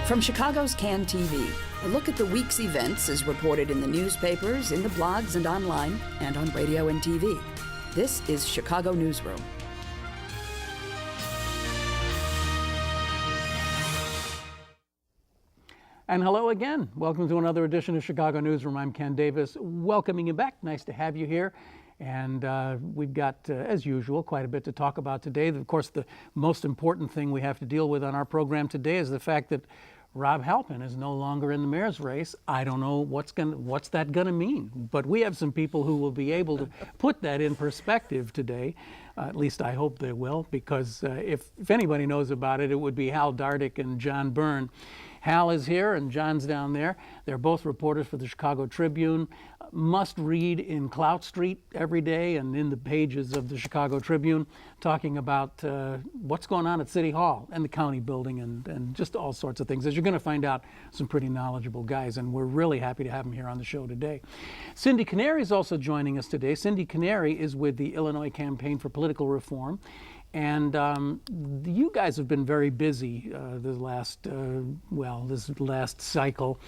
From Chicago's Can TV, a look at the week's events is reported in the newspapers, in the blogs, and online, and on radio and TV. This is Chicago Newsroom. And hello again. Welcome to another edition of Chicago Newsroom. I'm Ken Davis, welcoming you back. Nice to have you here. And we've got, as usual, quite a bit to talk about today. Of course, the most important thing we have to deal with on our program today is the fact that Rob Halpin is no longer in the mayor's race. I don't know what's that going to mean, but we have some people who will be able to put that in perspective today. At least I hope they will, because if anybody knows about it, it would be Hal Dardick and John Byrne. Hal is here and John's down there. They're both reporters for the Chicago Tribune. Must read in Clout Street every day and in the pages of the Chicago Tribune, talking about what's going on at City Hall and the county building and just all sorts of things. As you're going to find out, some pretty knowledgeable guys, and we're really happy to have them here on the show today. Cindi Canary is also joining us today. Cindi Canary is with the Illinois Campaign for Political Reform. And you guys have been very busy this last cycle,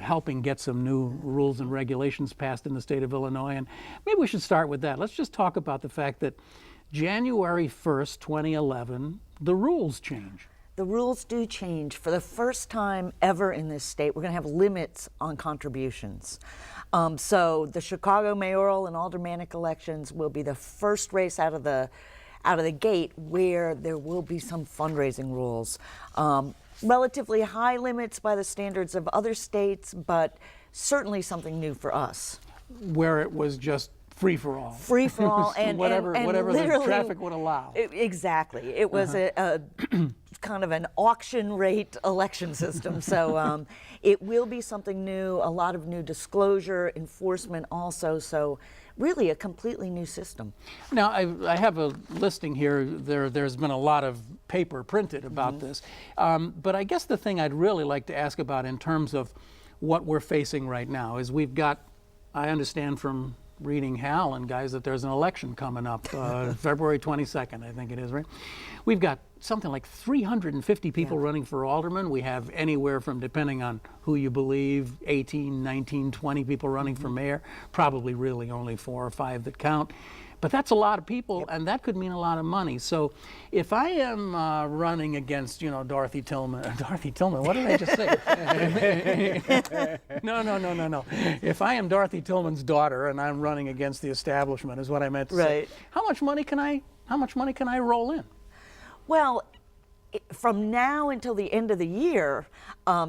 helping get some new rules and regulations passed in the state of Illinois. And maybe we should start with that. Let's just talk about the fact that January 1st, 2011, the rules change. The rules do change. For the first time ever in this state, we're going to have limits on contributions. So the Chicago mayoral and aldermanic elections will be the first race out of the gate where there will be some fundraising rules. Relatively high limits by the standards of other states, but certainly something new for us. Where it was just free for all. Free for all, and whatever the traffic would allow. Exactly. It was a kind of an auction rate election system. So it will be something new, a lot of new disclosure, enforcement also. So really a completely new system. Now, I have a listing here. There's been a lot of paper printed about this. But I guess the thing I'd really like to ask about in terms of what we're facing right now is we've got, I understand from reading Hal and guys, that there's an election coming up, February 22nd, I think it is, right? We've got something like 350 people running for alderman. We have anywhere from, depending on who you believe, 18, 19, 20 people running for mayor, probably really only 4 or 5 that count. But that's a lot of people, and that could mean a lot of money. So if I am running against, Dorothy Tillman, what did I just say? No. If I am Dorothy Tillman's daughter and I'm running against the establishment, is what I meant to say. How much money can I roll in? Well, from now until the end of the year,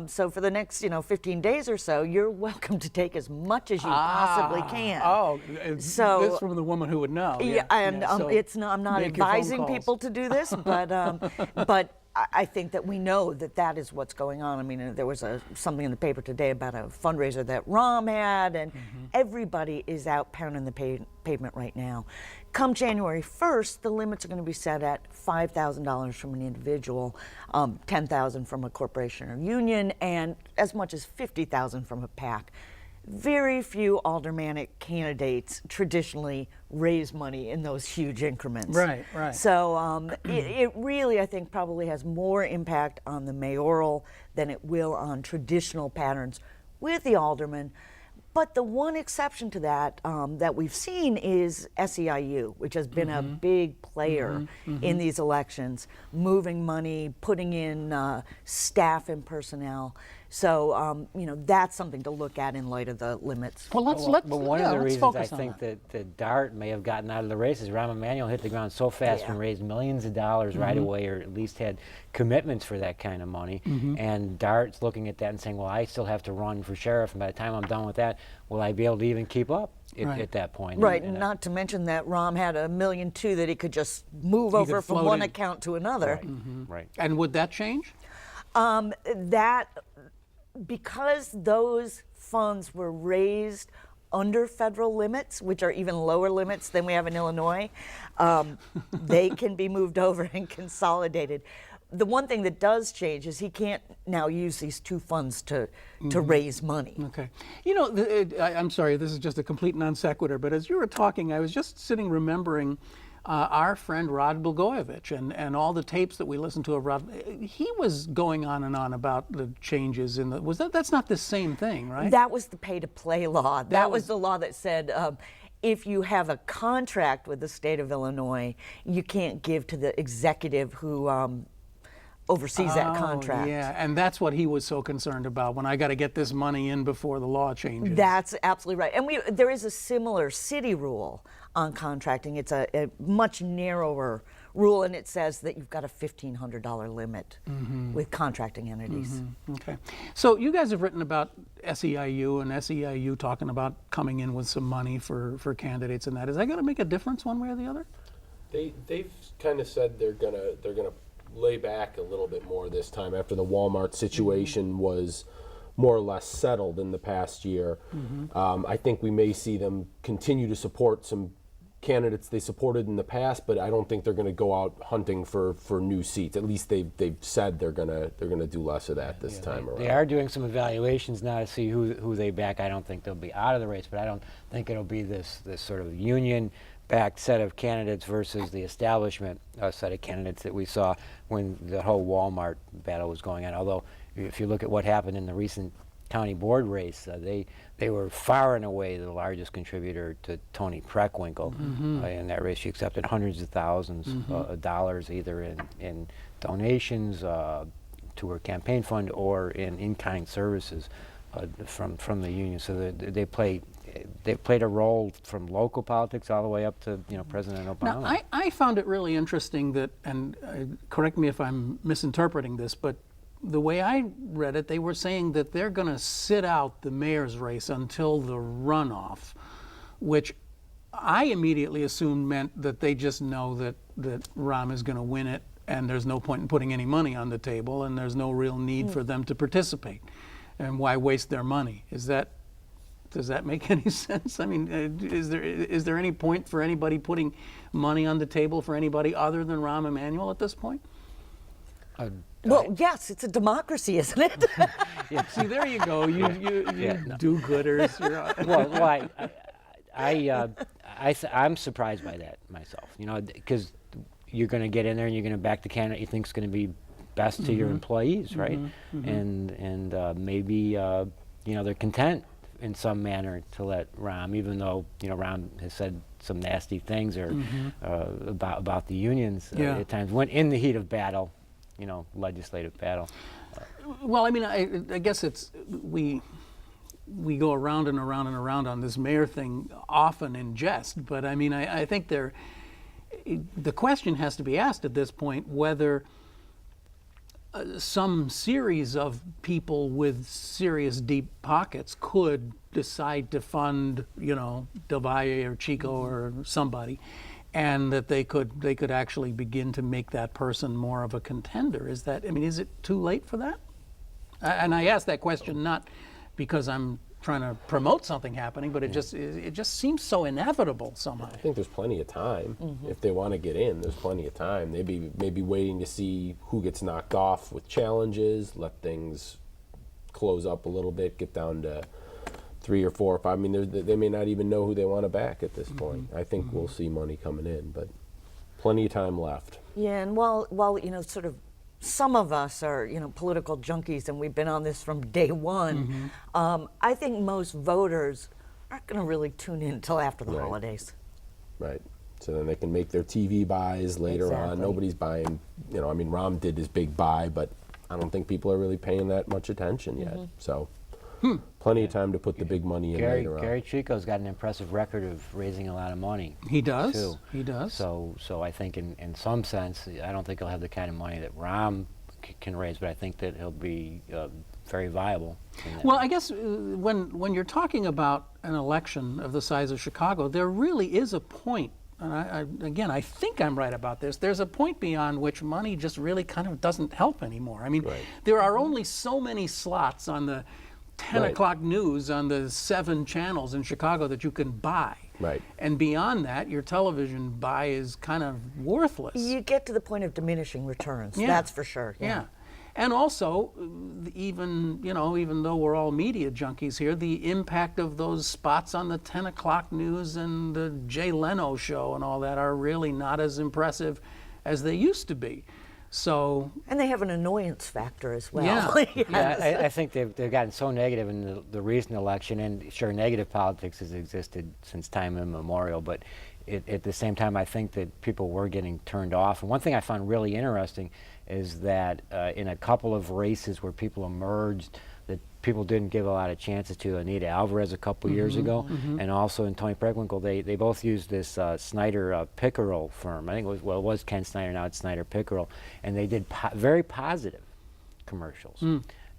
so for the next 15 days or so, you're welcome to take as much as you possibly can. So this from the woman who would know. I'm not advising people to do this, but I think that we know that is what's going on. I mean, there was something in the paper today about a fundraiser that Rom had, and everybody is out pounding the pavement right now. Come January 1st, the limits are going to be set at $5,000 from an individual, $10,000 from a corporation or union, and as much as $50,000 from a PAC. Very few aldermanic candidates traditionally raise money in those huge increments. Right. So it really, I think, probably has more impact on the mayoral than it will on traditional patterns with the alderman. But the one exception to that that we've seen is SEIU, which has been a big player in these elections, moving money, putting in staff and personnel. So, that's something to look at in light of the limits. Well, one of the reasons I think that Dart may have gotten out of the race is Rahm Emanuel hit the ground so fast and raised millions of dollars right away, or at least had commitments for that kind of money. And Dart's looking at that and saying, well, I still have to run for sheriff, and by the time I'm done with that, will I be able to even keep up at that point? Right, and not to mention that Rahm had $1.2 million that he could just move over from one account to another. Right. And would that change? Because those funds were raised under federal limits, which are even lower limits than we have in Illinois, they can be moved over and consolidated. The one thing that does change is he can't now use these two funds to raise money. Okay. I'm sorry, this is just a complete non sequitur, but as you were talking, I was just sitting remembering our friend Rod Blagojevich and all the tapes that we listened to of Rod, he was going on and on about the changes in the, that's not the same thing, right? That was the pay-to-play law. That was the law that said if you have a contract with the state of Illinois, you can't give to the executive who oversees that contract. Yeah, and that's what he was so concerned about, when I got to get this money in before the law changes. That's absolutely right. And there is a similar city rule on contracting. It's a much narrower rule, and it says that you've got a $1,500 limit with contracting entities. Okay. So you guys have written about SEIU and SEIU talking about coming in with some money for candidates and that. Is that going to make a difference one way or the other? They've kind of said they're gonna lay back a little bit more this time after the Walmart situation was more or less settled in the past year. I think we may see them continue to support some candidates they supported in the past, but I don't think they're going to go out hunting for new seats. At least they've said they're gonna do less of that this time around. They are doing some evaluations now to see who they back. I don't think they'll be out of the race, but I don't think it'll be this sort of union-backed set of candidates versus the establishment set of candidates that we saw when the whole Walmart battle was going on. Although, if you look at what happened in the recent county board race, they were far and away the largest contributor to Toni Preckwinkle in that race. She accepted hundreds of thousands of dollars either in donations to her campaign fund or in-kind services from the union. So they played a role from local politics all the way up to President Obama. Now, I found it really interesting that, and correct me if I'm misinterpreting this, but the way I read it, they were saying that they're going to sit out the mayor's race until the runoff, which I immediately assumed meant that they just know that Rahm is going to win it, and there's no point in putting any money on the table, and there's no real need for them to participate. And why waste their money? Does that make any sense? I mean, is there any point for anybody putting money on the table for anybody other than Rahm Emanuel at this point? Well, yes, it's a democracy, isn't it? Yeah. See, there you go. You do-gooders. I'm surprised by that myself. Because you're going to get in there and you're going to back the candidate you think is going to be best to your employees, right? And maybe they're content in some manner to let Rahm, even though Rahm has said some nasty things about the unions at times, when in the heat of battle. Legislative battle. Well, I mean, I guess we go around and around and around on this mayor thing often in jest, but I mean, I think the question has to be asked at this point whether some series of people with serious deep pockets could decide to fund, Del Valle or Chico or somebody, and that they could actually begin to make that person more of a contender. Is it too late for that? And I ask that question not because I'm trying to promote something happening, but it just seems so inevitable somehow. I think there's plenty of time. If they want to get in, there's plenty of time. Maybe waiting to see who gets knocked off with challenges, let things close up a little bit, get down to 3 or 4 or 5. I mean, they may not even know who they want to back at this point. I think we'll see money coming in, but plenty of time left. Yeah, and while sort of some of us are political junkies, and we've been on this from day one, I think most voters aren't going to really tune in until after the holidays. Right. So then they can make their TV buys later on. Nobody's buying. Rahm did his big buy, but I don't think people are really paying that much attention yet. So. Plenty of time to put the big money in later on. Gary Chico's got an impressive record of raising a lot of money. He does. Too. He does. So I think in some sense, I don't think he'll have the kind of money that Rahm can raise, but I think that he'll be very viable. Well, I guess when you're talking about an election of the size of Chicago, there really is a point. And I think I'm right about this. There's a point beyond which money just really kind of doesn't help anymore. I mean, there are only so many slots on the 10 o'clock news on the 7 channels in Chicago that you can buy. Right. And beyond that, your television buy is kind of worthless. You get to the point of diminishing returns, that's for sure. Yeah. And also, even though we're all media junkies here, the impact of those spots on the 10 o'clock news and the Jay Leno show and all that are really not as impressive as they used to be. So, and they have an annoyance factor as well. Yeah, Yes. Yeah, I think they've gotten so negative in the recent election, and sure, negative politics has existed since time immemorial, but at the same time, I think that people were getting turned off. And one thing I found really interesting is that in a couple of races where people emerged that people didn't give a lot of chances to, Anita Alvarez a couple years ago, and also in Tony Preckwinkle, they both used this Snyder Pickerel firm. I think it was Ken Snyder, now it's Snyder Pickerel, and they did very positive commercials,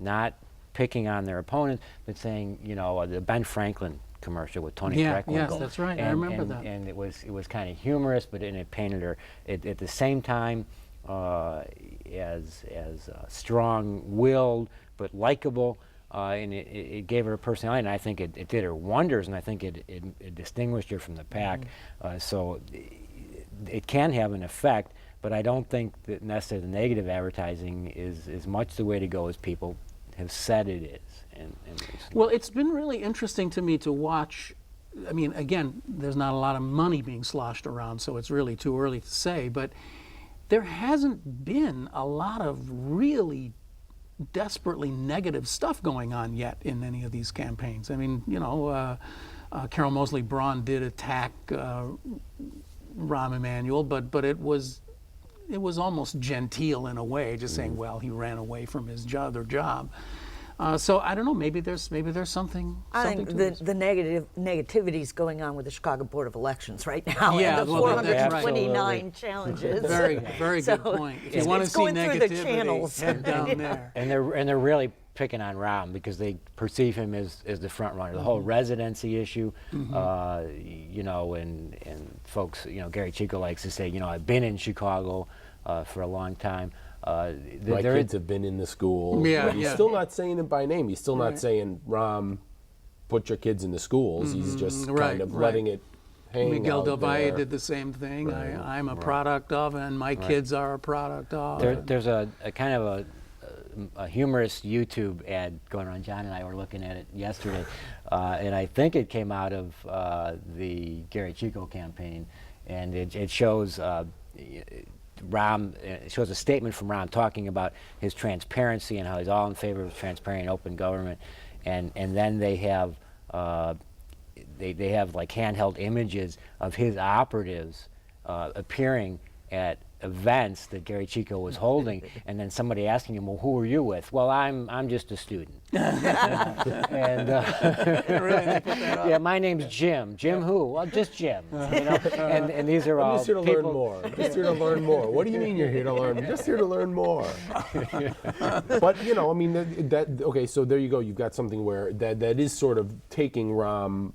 not picking on their opponents, but saying, the Ben Franklin commercial with Tony Preckwinkle. Yes, that's right. I remember that. And it was kind of humorous, but it painted her at the same time as strong-willed but likable, and it gave her a personality, and I think it did her wonders, and I think it distinguished her from the pack. So it can have an effect, but I don't think that necessarily the negative advertising is much the way to go as people have said it is. Well, it's been really interesting to me to watch. I mean, again, there's not a lot of money being sloshed around, so it's really too early to say, but there hasn't been a lot of really desperately negative stuff going on yet in any of these campaigns. I mean, Carol Moseley Braun did attack Rahm Emanuel, but it was almost genteel in a way, just saying, well, he ran away from his other job. So I don't know. Maybe there's something. I think the negativity is going on with the Chicago Board of Elections right now. Yeah, and the well, 429 challenges. Very good point. If you want to see negativity, head down there. And they're really picking on Rahm because they perceive him as the front runner. The whole residency issue, and folks, Gary Chico likes to say, I've been in Chicago for a long time. My kids have been in the school. He's still not saying it by name. He's still not saying, Rahm, put your kids in the schools. He's just kind of letting it hang Miguel out Del Valle there. did the same thing. I'm a product of, and my kids are a product of. There's a kind of a humorous YouTube ad going on. John and I were looking at it yesterday, and I think it came out of the Gary Chico campaign, and it shows Rahm, it shows a statement from Rahm talking about his transparency and how he's all in favor of transparent, open government, and then they have they have like handheld images of his operatives appearing at events that Gary Chico was holding, and then somebody asking him, well, who are you with? Well, I'm just a student. And Really, they put that up? yeah, my name's Jim. Jim who? Well, just Jim. And these are all I'm just here to people. learn more. Just here to learn more. What do you mean you're here to learn? I'm just here to learn more. But I mean okay. So there you go. You've got something where that is sort of taking Rahm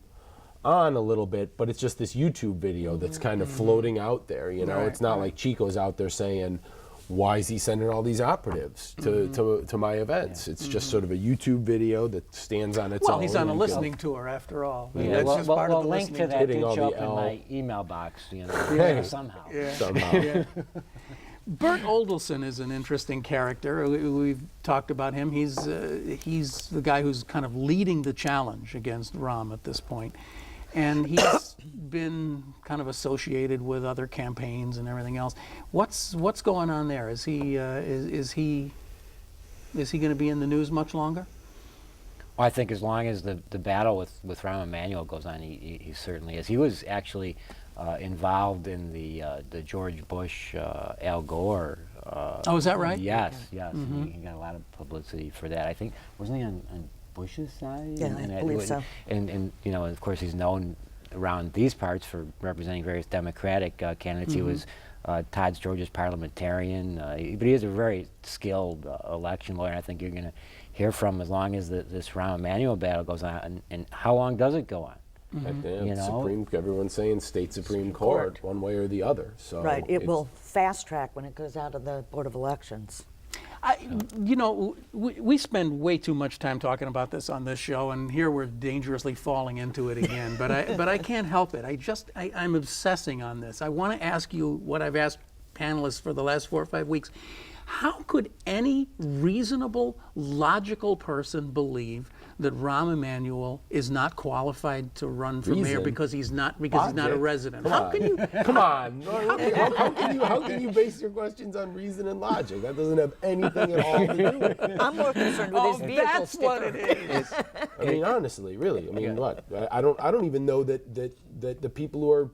on a little bit, but it's just this YouTube video that's kind of floating out there. It's not like Chico's out there saying, why is he sending all these operatives to my events? It's just sort of a YouTube video that stands on its own. Well, he's on a listening tour after all. Yeah, That's just part of the link listening to that tour. did show up in my email box, somehow. Somehow. Bert Oldelson is an interesting character. We've talked about him. He's the guy who's kind of leading the challenge against Rahm at this point. And he's been kind of associated with other campaigns and everything else. What's going on there? Is he going to be in the news much longer? Well, I think as long as the battle with Rahm Emanuel goes on, he certainly is. He was actually involved in the George Bush, Al Gore. Oh, is that right? Yes. He got a lot of publicity for that. I think, wasn't he on Bush's side? Yeah, I believe so. And of course, he's known around these parts for representing various Democratic candidates. He was Todd George's parliamentarian, but he is a very skilled election lawyer. I think you're going to hear from as long as this Rahm Emanuel battle goes on. And how long does it go on? Everyone's saying state Supreme Court, one way or the other. So right, it will fast track when it goes out of the Board of Elections. We spend way too much time talking about this on this show, and here we're dangerously falling into it again. But I can't help it. I'm obsessing on this. I want to ask you what I've asked panelists for the last 4 or 5 weeks. How could any reasonable, logical person believe that Rahm Emanuel is not qualified to run for mayor because he's not a resident? How can you? Come on. How can you base your questions on reason and logic? That doesn't have anything at all to do with it. I'm more concerned with his vehicle that's sticker. what it is. I mean, honestly, really. I mean, look, I don't even know that the people who are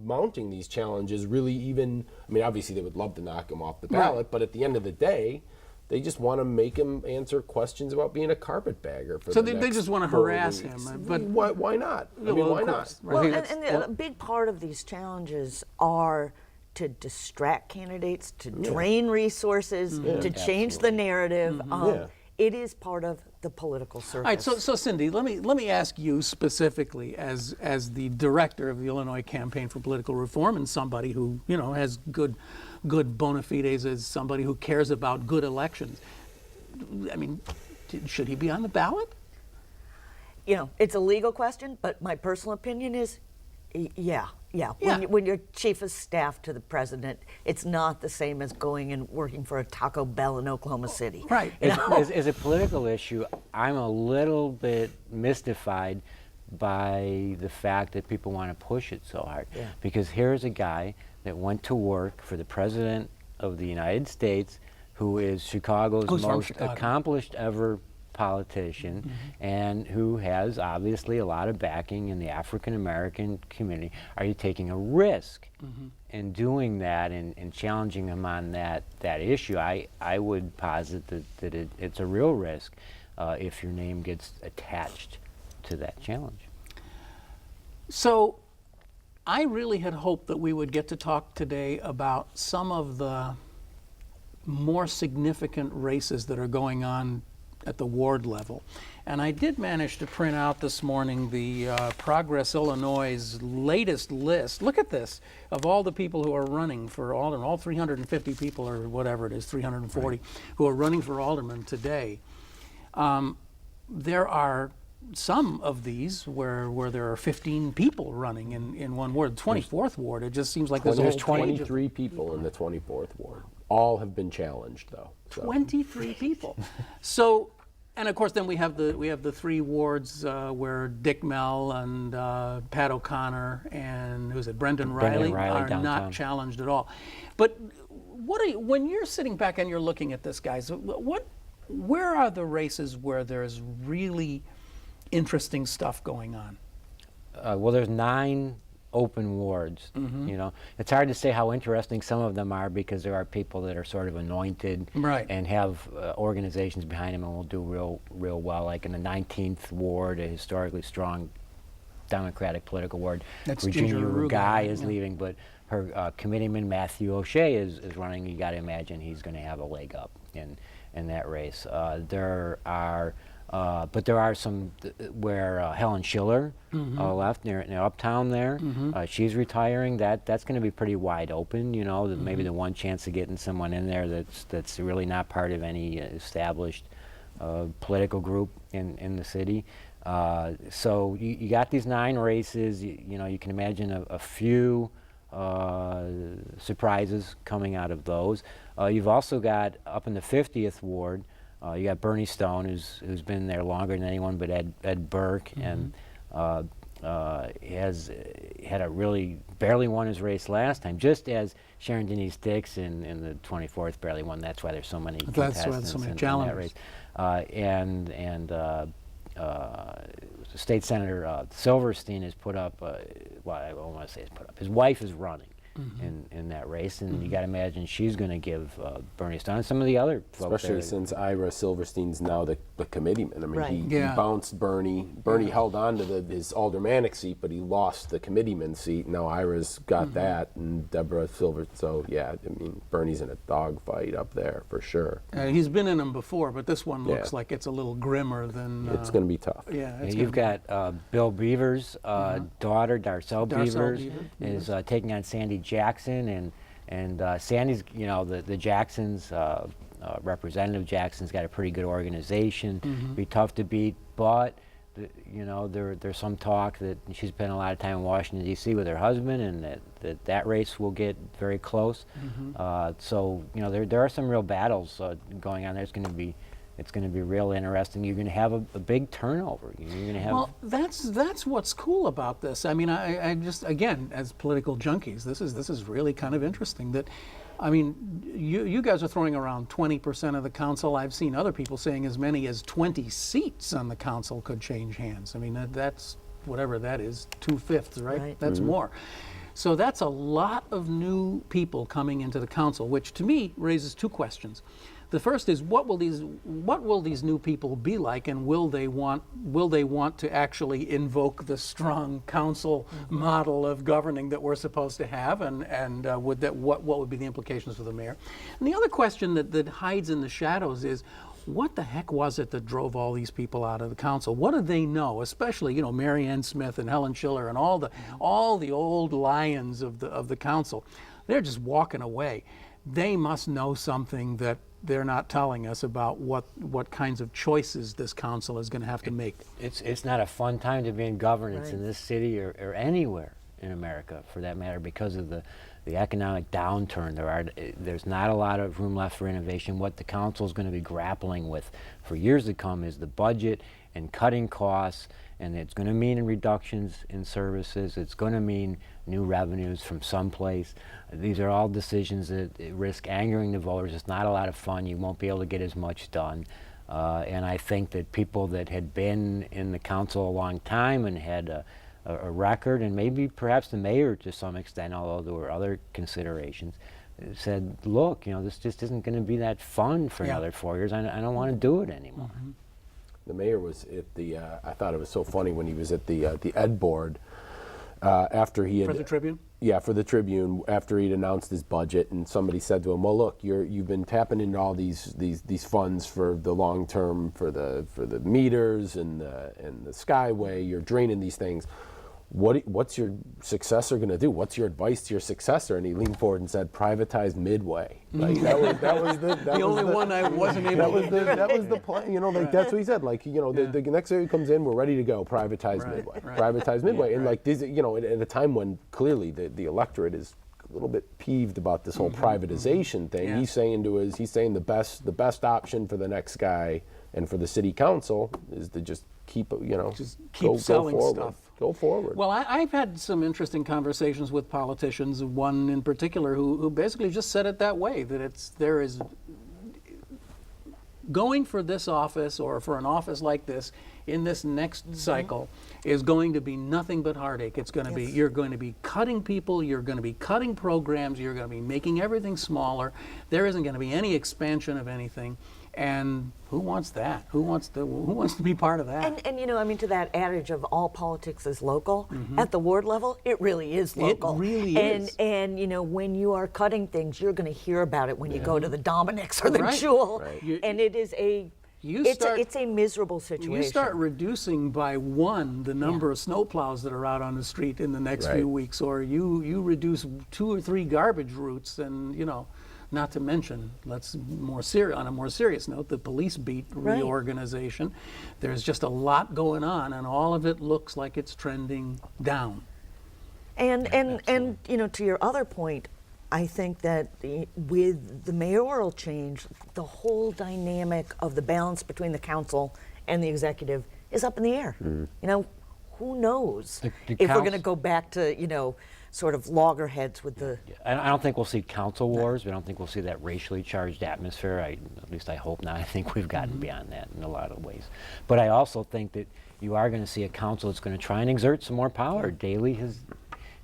mounting these challenges really even. I mean, obviously they would love to knock him off the ballot, but at the end of the day, they just want to make him answer questions about being a carpetbagger. So they just want to harass him. But why not? I mean, why not? Well, and a big part of these challenges are to distract candidates, to drain resources, to change the narrative. It is part of the political circus. all right, so Cindi, let me ask you specifically, as the director of the Illinois Campaign for Political Reform and somebody who has good bona fides, as somebody who cares about good elections. I mean, should he be on the ballot? It's a legal question, but my personal opinion is, yeah. When you're chief of staff to the president, it's not the same as going and working for a Taco Bell in Oklahoma City. Right. As a political issue, I'm a little bit mystified by the fact that people want to push it so hard. Yeah. Because here's a guy that went to work for the President of the United States, who is Chicago's most accomplished ever politician, and who has obviously a lot of backing in the African American community. Are you taking a risk in doing that and challenging him on that issue? I would posit that it's a real risk if your name gets attached to that challenge. So I really had hoped that we would get to talk today about some of the more significant races that are going on at the ward level. And I did manage to print out this morning the Progress Illinois' latest list. Look at this, of all the people who are running for alderman, all 350 people or whatever it is, 340, who are running for alderman today. There are some of these where there are 15 people running in one ward. The 24th ward, it just seems like there's 23 people in the 24th ward. All have been challenged, though. So. 23 people. So, and of course, then we have the three wards where Dick Mell and Pat O'Connor and Brendan Riley are downtown. not challenged at all. But when you're sitting back and you're looking at this, guys, where are the races where there's really interesting stuff going on? Well, there's 9 open wards. It's hard to say how interesting some of them are because there are people that are sort of anointed and have organizations behind them and will do real well. Like in the 19th ward, a historically strong Democratic political ward, Virginia Rugai is leaving, but her committeeman Matthew O'Shea is running. You got to imagine he's going to have a leg up in that race. But there are some where Helen Schiller left near Uptown there. She's retiring. That's going to be pretty wide open. Maybe the one chance of getting someone in there that's really not part of any established political group in the city. So you got these 9 races. You can imagine a few surprises coming out of those. You've also got up in the 50th ward. You got Bernie Stone, who's been there longer than anyone, but Ed Burke, and has had barely won his race last time, just as Sharon Denise Dix in the 24th barely won. That's why there's so many contestants in that race. State Senator Silverstein has put up, I don't want to say has put up, his wife is running in that race, and you got to imagine she's going to give Bernie Stone and some of the other folks especially since Ira Silverstein's now the committeeman. I mean, he bounced Bernie. Bernie held on to his aldermanic seat, but he lost the committeeman seat. Now Ira's got that, and Deborah Silver. So yeah, I mean, Bernie's in a dogfight up there for sure. He's been in them before, but this one looks like it's a little grimmer than. It's going to be tough. You've got Bill Beaver's daughter, Darcel Beavers, is taking on Sandy Jackson, and Sandy's, the Jacksons, Representative Jackson's got a pretty good organization. Be tough to beat, but there's some talk that she spent a lot of time in Washington, D.C. with her husband, and that race will get very close. So there are some real battles going on there. It's going to be real interesting. You're going to have a big turnover. You're going to have. Well, that's what's cool about this. I mean, I just, again, as political junkies, this is really kind of interesting. That, I mean, you guys are throwing around 20% of the council. I've seen other people saying as many as 20 seats on the council could change hands. I mean, that's whatever that is, 2/5, right? That's more. So that's a lot of new people coming into the council, which to me raises two questions. The first is, what will these new people be like, and will they want to actually invoke the strong council model of governing that we're supposed to have, and what would be the implications for the mayor? And the other question that hides in the shadows is, what the heck was it that drove all these people out of the council? What do they know? Especially, Mary Ann Smith and Helen Schiller and all the old lions of the council. They're just walking away. They must know something that they're not telling us about what kinds of choices this council is going to have to make. It's not a fun time to be in governance in this city or anywhere in America, for that matter, because of the economic downturn. There's not a lot of room left for innovation. What the council is going to be grappling with for years to come is the budget and cutting costs, and it's going to mean reductions in services. It's going to mean new revenues from someplace. These are all decisions that risk angering the voters. It's not a lot of fun. You won't be able to get as much done. And I think that people that had been in the council a long time and had a record, and maybe perhaps the mayor to some extent, although there were other considerations, said, look, this just isn't going to be that fun for another 4 years. I don't want to do it anymore. The mayor was at the, I thought it was so funny when he was at the Ed board after he had... For the Tribune? Yeah, for the Tribune, after he'd announced his budget, and somebody said to him, well, look, you've been tapping into all these funds for the long term, for the meters and the Skyway, you're draining these things. What's your successor going to do? What's your advice to your successor? And he leaned forward and said, privatize Midway. Like that was the only one I wasn't able to do. That was the plan. That's what he said. Like, the next year he comes in, we're ready to go. Privatize Midway. Right. Privatize Midway. And like these, at a time when clearly the electorate is a little bit peeved about this whole privatization thing. Yeah. He's saying the best option for the next guy and for the city council is to just keep selling forward. stuff. Go forward. Well, I've had some interesting conversations with politicians, one in particular who basically just said it that way, that there is going for this office or for an office like this in this next cycle is going to be nothing but heartache. It's going to be, you're going to be cutting people, you're going to be cutting programs, you're going to be making everything smaller. There isn't going to be any expansion of anything. And who wants that? Who wants to be part of that? And to that adage of all politics is local, at the ward level, it really is local. It really is. And when you are cutting things, you're going to hear about it when you go to the Dominic's or the Jewel. Right. And it is it's a miserable situation. You start reducing by one the number of snowplows that are out on the street in the next few weeks, or you reduce 2 or 3 garbage routes, and not to mention, on a more serious note, the police beat reorganization. There's just a lot going on, and all of it looks like it's trending down. And to your other point, I think that with the mayoral change, the whole dynamic of the balance between the council and the executive is up in the air. Who knows if we're going to go back to sort of loggerheads with the... I don't think we'll see council wars. I don't think we'll see that racially charged atmosphere. At least I hope not. I think we've gotten beyond that in a lot of ways. But I also think that you are going to see a council that's going to try and exert some more power. Daley has...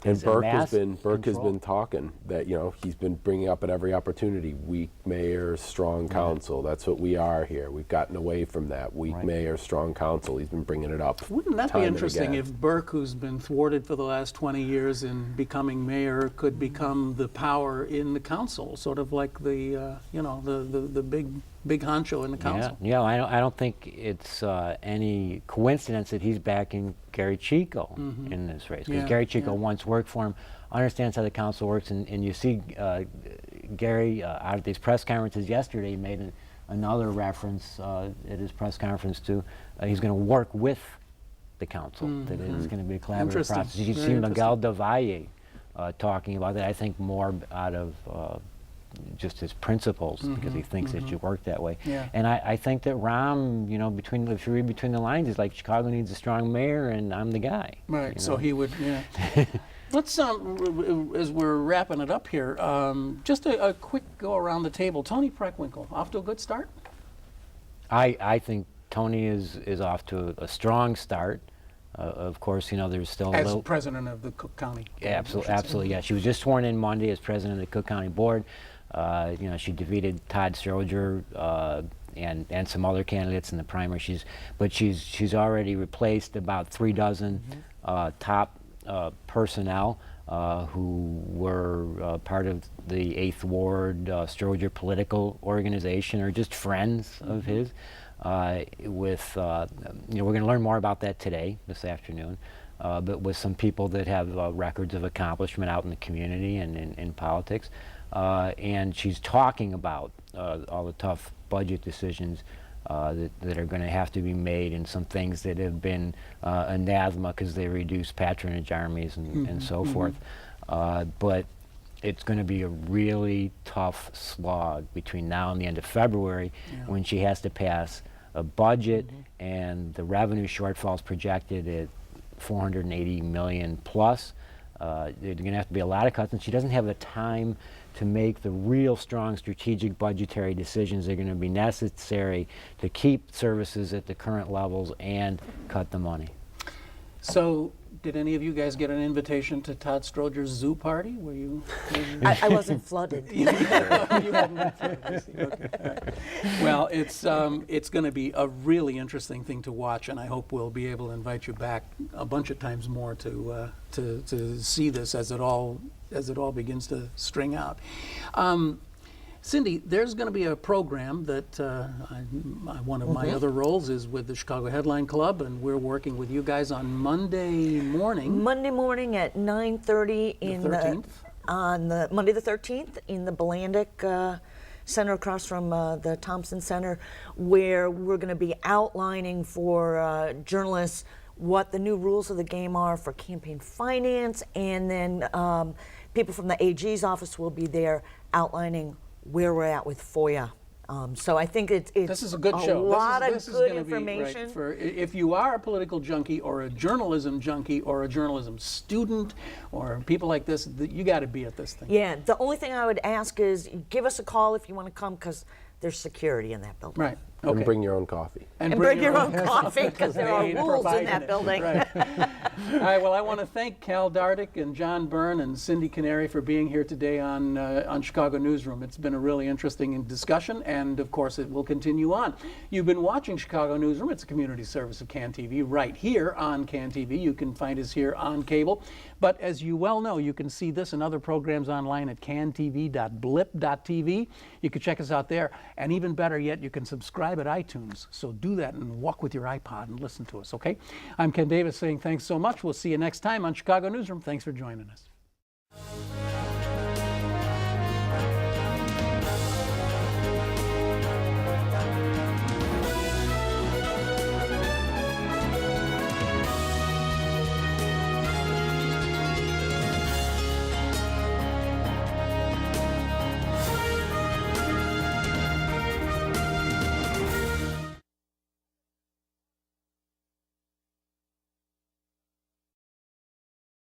And Burke has been talking that he's been bringing up at every opportunity, weak mayor, strong council. That's what we are here. We've gotten away from that weak mayor, strong council. He's been bringing it up. Wouldn't that be interesting if Burke, who's been thwarted for the last 20 years in becoming mayor, could become the power in the council, sort of like the big honcho in the council? Yeah. I don't think it's any coincidence that he's backing Gary Chico in this race, because Gary Chico once worked for him, understands how the council works, and you see Gary out at these press conferences yesterday, he made another reference at his press conference to he's going to work with the council, that it's going to be a collaborative Interesting. process. You can Very see interesting. Miguel del Valle talking about that, I think more out of just his principles, because he thinks it should work that way. Yeah. And I think that Rahm, you know, if you read between the lines, is like, Chicago needs a strong mayor, and I'm the guy. Right, you so know? he would, yeah. Let's, as we're wrapping it up here, just a quick go around the table. Tony Preckwinkle, off to a good start? I think Tony is off to a strong start. Of course, you know, there's still a As little... president of the Cook County. Yeah, absolutely, yeah. She was just sworn in Monday as president of the Cook County Board. You know, she defeated Todd Stroger and some other candidates in the primary. She's already replaced about 3 dozen top personnel who were part of the 8th Ward Stroger political organization, or just friends of his. You know, we're going to learn more about that today, this afternoon, but with some people that have records of accomplishment out in the community and in politics. And she's talking about all the tough budget decisions that are going to have to be made, and some things that have been anathema because they reduce patronage armies and so forth. But it's going to be a really tough slog between now and the end of February, when she has to pass a budget, and the revenue shortfall is projected at $480 million plus. There's going to have to be a lot of cuts, and she doesn't have the time to make the real strong strategic budgetary decisions that are going to be necessary to keep services at the current levels and cut the money. So, did any of you guys get an invitation to Todd Stroger's zoo party? Were you? I wasn't flooded. You hadn't been flooded. Okay. All right. Well, it's going to be a really interesting thing to watch, and I hope we'll be able to invite you back a bunch of times more to see this as it all begins to string out. Cindi, there's going to be a program that one of my other roles is with the Chicago Headline Club, and we're working with you guys on Monday morning. Monday morning at 9:30 on the Monday the 13th in the Blandick Center across from the Thompson Center, where we're going to be outlining for journalists what the new rules of the game are for campaign finance, and then people from the AG's office will be there outlining where we're at with FOIA. So I think it's this is a good show. A lot this of is good gonna information. Be, right, for if you are a political junkie or a journalism junkie or a journalism student or people like this, you got to be at this thing. Yeah, the only thing I would ask is give us a call if you want to come, because there's security in that building. Right. Okay. And bring your own coffee. And bring your own coffee, because there are rules in that building. Right. All right, well, I want to thank Hal Dardick and John Byrne and Cindi Canary for being here today on Chicago Newsroom. It's been a really interesting discussion, and of course it will continue on. You've been watching Chicago Newsroom. It's a community service of CAN TV right here on CAN TV. You can find us here on cable. But as you well know, you can see this and other programs online at cantv.blip.tv. You can check us out there. And even better yet, you can subscribe at iTunes. So do that and walk with your iPod and listen to us, okay? I'm Ken Davis saying thanks so much. We'll see you next time on Chicago Newsroom. Thanks for joining us.